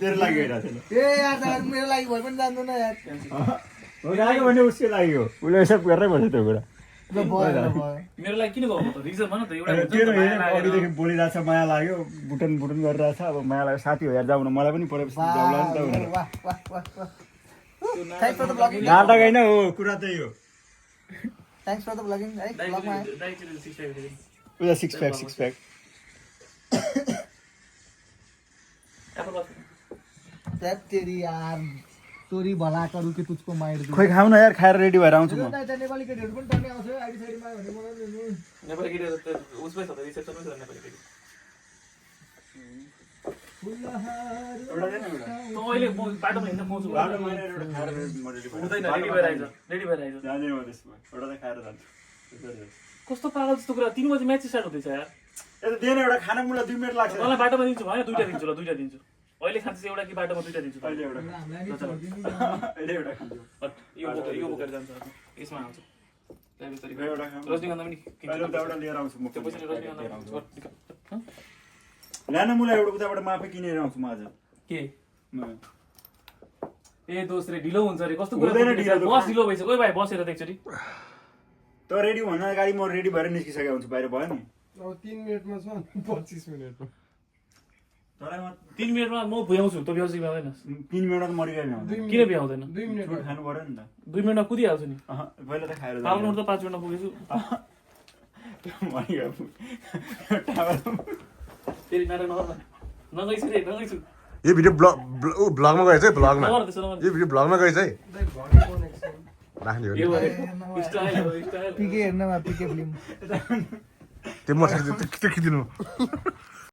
तेरो लागि हेरेको थिएन ए यार दाइ मेरो लागि भए पनि जान्दैन यार हो गएको भने उसकै लागि हो उसले सब गरेरै बस्यो त्यो कुरा ल भयो मेरो लागि किन गएको त रिजन भन त एउटा तेरो अघिदेखि बोलिरहेछ माया लाग्यो बुटन गरिरहेछ अब माया लाग्यो साथी हो यार जाउँ न मलाई पनि परेपछि जाउँला नि त भनेर वाह वाह वाह वाह थ्याङ्क्स फर द ब्लगिङ नाटक होइन हो कुरा त्यही हो थ्याङ्क्स फर द ब्लगिङ है ब्लगमा आयो उयो सिक्स प्याक त्याग तेरी यार चोरी भला करू कि तुझको माइर दू खोइ खाऊ न यार खाएर रेडी भएर आउँछु म नेपाली केटीहरू पनि टर्ने आउँछ आइडी साइडमा भने मलाई दिनु नेपाली केटीहरू त उसमै छ त रिसेप्सनमै छ नेपाली केटी अहिले म बाटोमा हिँड्न पाउँछु हुँदैन रेडी भएर आइज कस्तो पागल जस्तो कुरा 3 बजे म्याच स्टार्ट हुँदैछ यार एउटा खाना मुला 2 मिनेट लाग्छ मलाई बाटोमा दिन्छु होइन दुईटा दिन्छु ल दुईटा दिन्छु अहिले खान्छ एउटा कि बाटोमा दुईटा दिन्छु अहिले एउटा खान्छु यो बोकेर जान्छ यसमा आउँछ एउटा खाऊ रजनीगन्धा पनि पहिलो एउटा लिएर आउँछु म त्यो पैसाले रजनीगन्धा ल्यान मुला एउटा उताबाट माफै किनेर आउँछु म आज के ए दोस्रो ढिलो हुन्छ रे कस्तो कुरा बस ढिलो भइसक्यो ओइ भाइ बसेर एकचोटि त रेडी हुन अगाडि म रेडी भएर निस्किसकेको हुन्छु बाहिर भयो नि अब 3 मिनेटमा छ 25 मिनेटमा तँलाई म 3 मिनेटमा म भ्याउँछु त भ्याउँछु कि भ्याउँदैन 3 मिनेटमा मरिगयो नि किन भ्याउँदैन 2 मिनेट छुट खानु पर्यो नि त 2 मिनेटमा कुदिहाल्छु नि पहिला त खाएर पाल्नु त 5 मिनेटमा पुगेछु मरिगयो फेरि नाटक नगइछु रे नगइछु यो भिडियो ब्लगमा गएछ है ब्लगमा नगर त्यसो नगर यो भिडियो ब्लगमा गएछ है घडी कनेक्सन राख्ने हो यो स्टाइल पिके हेर्नमा पिके फिल्म त्यो म त्यो खिचिदिनु